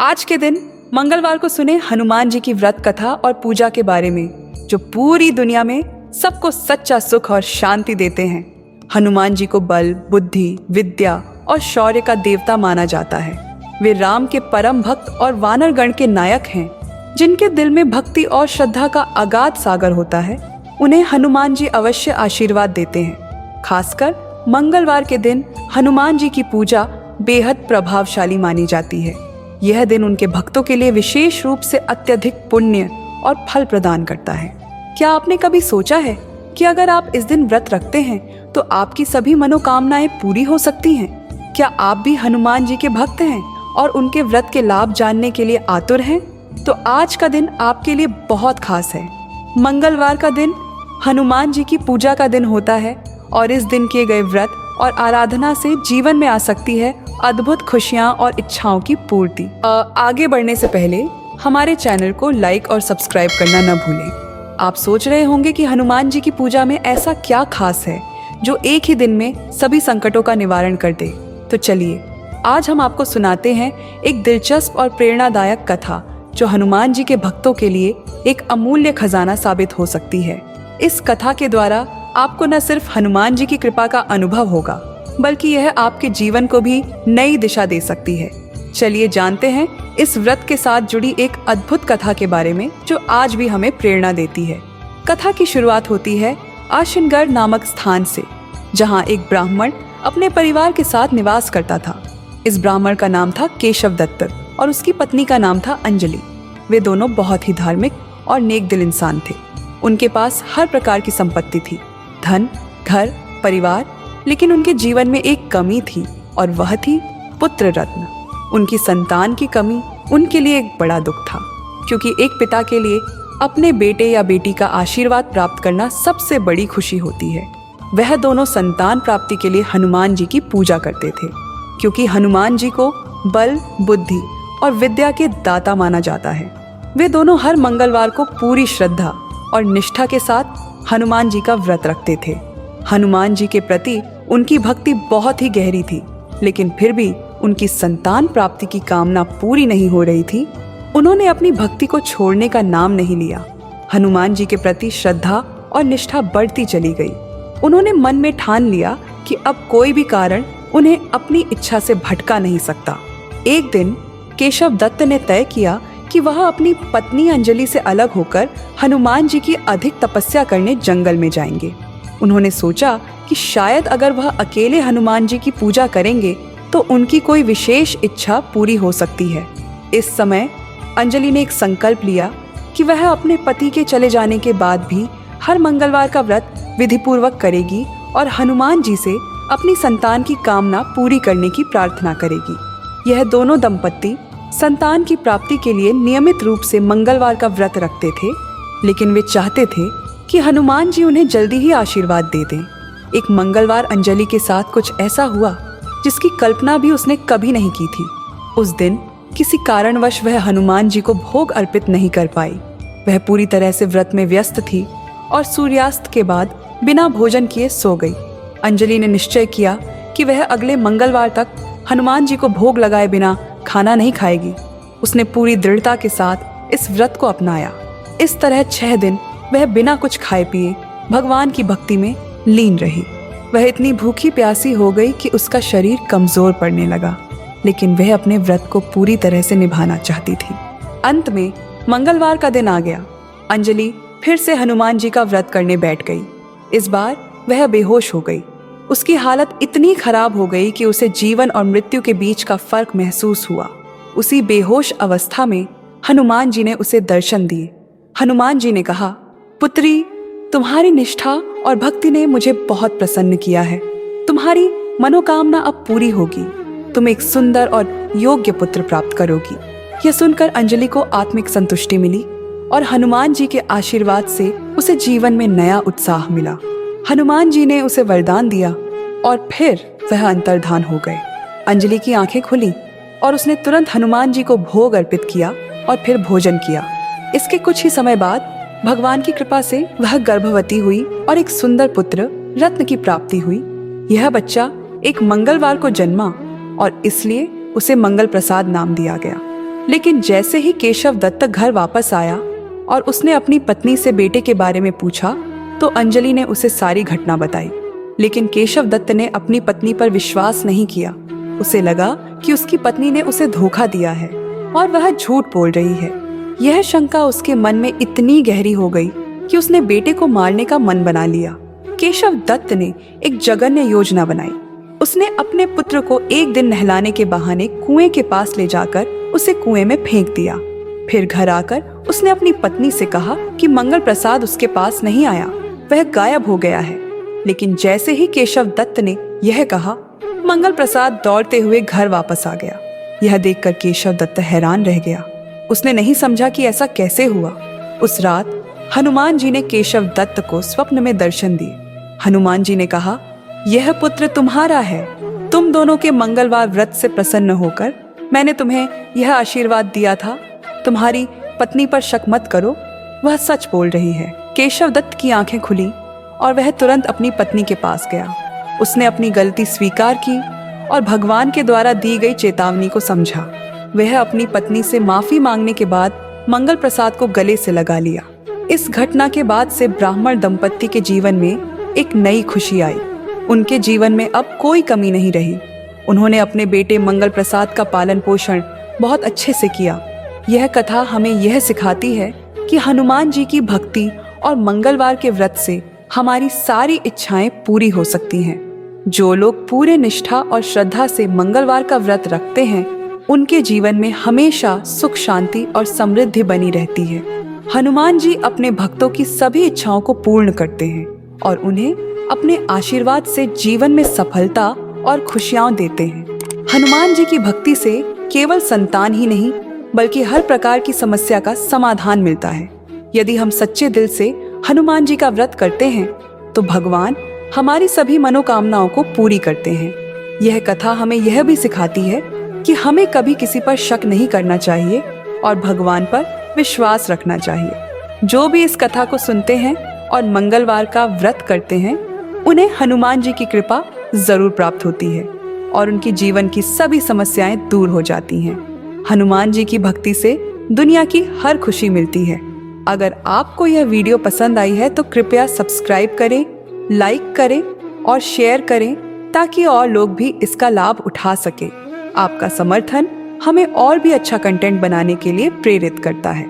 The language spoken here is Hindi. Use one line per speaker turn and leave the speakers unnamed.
आज के दिन मंगलवार को सुने हनुमान जी की व्रत कथा और पूजा के बारे में, जो पूरी दुनिया में सबको सच्चा सुख और शांति देते हैं। हनुमान जी को बल, बुद्धि, विद्या और शौर्य का देवता माना जाता है। वे राम के परम भक्त और वानर गण के नायक हैं, जिनके दिल में भक्ति और श्रद्धा का अगाध सागर होता है। उन्हें हनुमान जी अवश्य आशीर्वाद देते हैं। खासकर मंगलवार के दिन हनुमान जी की पूजा बेहद प्रभावशाली मानी जाती है। यह दिन उनके भक्तों के लिए विशेष रूप से अत्यधिक पुण्य और फल प्रदान करता है। क्या आपने कभी सोचा है कि अगर आप इस दिन व्रत रखते हैं तो आपकी सभी मनोकामनाएं पूरी हो सकती हैं? क्या आप भी हनुमान जी के भक्त हैं और उनके व्रत के लाभ जानने के लिए आतुर हैं? तो आज का दिन आपके लिए बहुत खास है। मंगलवार का दिन हनुमान जी की पूजा का दिन होता है और इस दिन किए गए व्रत और आराधना से जीवन में आ सकती है अद्भुत खुशियां और इच्छाओं की पूर्ति। आगे बढ़ने से पहले हमारे चैनल को लाइक और सब्सक्राइब करना न भूलें। आप सोच रहे होंगे कि हनुमान जी की पूजा में ऐसा क्या खास है जो एक ही दिन में सभी संकटों का निवारण कर दे। तो चलिए आज हम आपको सुनाते हैं एक दिलचस्प और प्रेरणादायक कथा, जो हनुमान जी के भक्तों के लिए एक अमूल्य खजाना साबित हो सकती है। इस कथा के द्वारा आपको न सिर्फ हनुमान जी की कृपा का अनुभव होगा, बल्कि यह आपके जीवन को भी नई दिशा दे सकती है। चलिए जानते हैं इस व्रत के साथ जुड़ी एक अद्भुत कथा के बारे में, जो आज भी हमें प्रेरणा देती है। कथा की शुरुआत होती है आशिनगढ़ नामक स्थान से, जहां एक ब्राह्मण अपने परिवार के साथ निवास करता था। इस ब्राह्मण का नाम था केशव दत्त और उसकी पत्नी का नाम था अंजलि। वे दोनों बहुत ही धार्मिक और नेक दिल इंसान थे। उनके पास हर प्रकार की संपत्ति थी, धन, घर, परिवार, लेकिन उनके जीवन में एक कमी थी और वह थी पुत्र रत्न। उनकी संतान की कमी उनके लिए एक बड़ा दुख था, क्योंकि एक पिता के लिए अपने बेटे या बेटी का आशीर्वाद प्राप्त करना सबसे बड़ी खुशी होती है। वह दोनों संतान प्राप्ति के लिए हनुमान जी की पूजा करते थे, क्योंकि हनुमान जी को बल, बुद्धि और विद्या के दाता माना जाता है। वे दोनों हर मंगलवार को पूरी श्रद्धा और निष्ठा के साथ हनुमान जी का व्रत रखते थे। हनुमान जी के प्रति उनकी भक्ति बहुत ही गहरी थी, लेकिन फिर भी उनकी संतान प्राप्ति की कामना पूरी नहीं हो रही थी। उन्होंने अपनी भक्ति को छोड़ने का नाम नहीं लिया। हनुमान जी के प्रति श्रद्धा और निष्ठा बढ़ती चली गई। उन्होंने मन में ठान लिया कि अब कोई भी कारण उन्हें अपनी इच्छा से भटका नहीं सकता। एक दिन केशव दत्त ने तय किया कि वह अपनी पत्नी अंजलि से अलग होकर हनुमान जी की अधिक तपस्या करने जंगल में जाएंगे। उन्होंने सोचा कि शायद अगर वह अकेले हनुमान जी की पूजा करेंगे तो उनकी कोई विशेष इच्छा पूरी हो सकती है। इस समय अंजलि ने एक संकल्प लिया कि वह अपने पति के चले जाने के बाद भी हर मंगलवार का व्रत विधिपूर्वक करेगी और हनुमान जी से अपनी संतान की कामना पूरी करने की प्रार्थना करेगी। यह दोनों दंपत्ति संतान की प्राप्ति के लिए नियमित रूप से मंगलवार का व्रत रखते थे, लेकिन वे चाहते थे कि हनुमान जी उन्हें जल्दी ही आशीर्वाद दे दें। एक मंगलवार अंजलि के साथ कुछ ऐसा हुआ जिसकी कल्पना भी उसने कभी नहीं की थी। उस दिन किसी कारणवश वह हनुमान जी को भोग अर्पित नहीं कर पाई। वह पूरी तरह से व्रत में व्यस्त थी और सूर्यास्त के बाद बिना भोजन किए सो गई। अंजलि ने निश्चय किया कि वह अगले मंगलवार तक हनुमान जी को भोग लगाए बिना खाना नहीं खाएगी। उसने पूरी दृढ़ता के साथ इस व्रत को अपनाया। इस तरह 6 दिन वह बिना कुछ खाए पिए भगवान की भक्ति में लीन रही। वह इतनी भूखी प्यासी हो गई कि उसका शरीर कमजोर पड़ने लगा, लेकिन वह अपने व्रत को पूरी तरह से निभाना चाहती थी। अंत में मंगलवार का दिन आ गया। अंजलि फिर से हनुमान जी का व्रत करने बैठ गई। इस बार वह बेहोश हो गई। उसकी हालत इतनी खराब हो गई कि उसे जीवन और मृत्यु के बीच का फर्क महसूस हुआ। उसी बेहोश अवस्था में हनुमान जी ने उसे दर्शन दिए। हनुमान जी ने कहा, पुत्री, तुम्हारी निष्ठा और भक्ति ने मुझे बहुत प्रसन्न किया है। तुम्हारी मनोकामना अब पूरी होगी। तुम एक सुंदर और योग्य पुत्र प्राप्त करोगी। यह सुनकर अंजलि को आत्मिक संतुष्टि मिली और हनुमान जी के आशीर्वाद से उसे जीवन में नया उत्साह मिला। हनुमान जी ने उसे वरदान दिया और फिर वह अंतर्धान हो गए। अंजलि की आंखें खुली और उसने तुरंत हनुमान जी को भोग अर्पित किया और फिर भोजन किया। इसके कुछ ही समय बाद भगवान की कृपा से वह गर्भवती हुई और एक सुंदर पुत्र रत्न की प्राप्ति हुई। यह बच्चा एक मंगलवार को जन्मा और इसलिए उसे मंगल प्रसाद नाम दिया गया। लेकिन जैसे ही केशव दत्त घर वापस आया और उसने अपनी पत्नी से बेटे के बारे में पूछा तो अंजलि ने उसे सारी घटना बताई। लेकिन केशव दत्त ने अपनी पत्नी पर विश्वास नहीं किया। उसे लगा कि उसकी पत्नी ने उसे धोखा दिया है और वह झूठ बोल रही है। यह शंका उसके मन में इतनी गहरी हो गई कि उसने बेटे को मारने का मन बना लिया। केशव दत्त ने एक जघन्य योजना बनाई। उसने अपने पुत्र को एक दिन नहलाने के बहाने कुएं के पास ले जाकर उसे कुएं में फेंक दिया। फिर घर आकर उसने अपनी पत्नी से कहा कि मंगल प्रसाद उसके पास नहीं आया, वह गायब हो गया है। लेकिन जैसे ही केशव दत्त ने यह कहा, मंगल प्रसाद दौड़ते हुए घर वापस आ गया। यह देखकर केशव दत्त हैरान रह गया। उसने नहीं समझा कि ऐसा कैसे हुआ। उस रात हनुमान जी ने केशव दत्त को स्वप्न में दर्शन दिए। हनुमान जी ने कहा, यह पुत्र तुम्हारा है। तुम दोनों के मंगलवार व्रत से प्रसन्न होकर मैंने तुम्हें यह आशीर्वाद दिया था। तुम्हारी पत्नी पर शक मत करो, वह सच बोल रही है। केशव दत्त की आंखें खुली और वह तुरंत अपनी पत्नी के पास गया। उसने अपनी गलती स्वीकार की और भगवान के द्वारा दी गई चेतावनी को समझा। वह अपनी पत्नी से माफी मांगने के बाद मंगल प्रसाद को गले से लगा लिया। इस घटना के बाद से ब्राह्मण दंपत्ति के जीवन में एक नई खुशी आई। उनके जीवन में अब कोई कमी नहीं रही। उन्होंने अपने बेटे मंगल प्रसाद का पालन पोषण बहुत अच्छे से किया। यह कथा हमें यह सिखाती है कि हनुमान जी की भक्ति और मंगलवार के व्रत से हमारी सारी इच्छाएं पूरी हो सकती हैं। जो लोग पूरे निष्ठा और श्रद्धा से मंगलवार का व्रत रखते हैं, उनके जीवन में हमेशा सुख शांति और समृद्धि बनी रहती है। हनुमान जी अपने भक्तों की सभी इच्छाओं को पूर्ण करते हैं और उन्हें अपने आशीर्वाद से जीवन में सफलता और खुशियां देते हैं। हनुमान जी की भक्ति से केवल संतान ही नहीं बल्कि हर प्रकार की समस्या का समाधान मिलता है। यदि हम सच्चे दिल से हनुमान जी का व्रत करते हैं तो भगवान हमारी सभी मनोकामनाओं को पूरी करते हैं। यह कथा हमें यह भी सिखाती है कि हमें कभी किसी पर शक नहीं करना चाहिए और भगवान पर विश्वास रखना चाहिए। जो भी इस कथा को सुनते हैं और मंगलवार का व्रत करते हैं, उन्हें हनुमान जी की कृपा जरूर प्राप्त होती है और उनकी जीवन की सभी समस्याएं दूर हो जाती हैं। हनुमान जी की भक्ति से दुनिया की हर खुशी मिलती है। अगर आपको यह वीडियो पसंद आई है तो कृपया सब्सक्राइब करें, लाइक करें और शेयर करें ताकि और लोग भी इसका लाभ उठा सके। आपका समर्थन हमें और भी अच्छा कंटेंट बनाने के लिए प्रेरित करता है।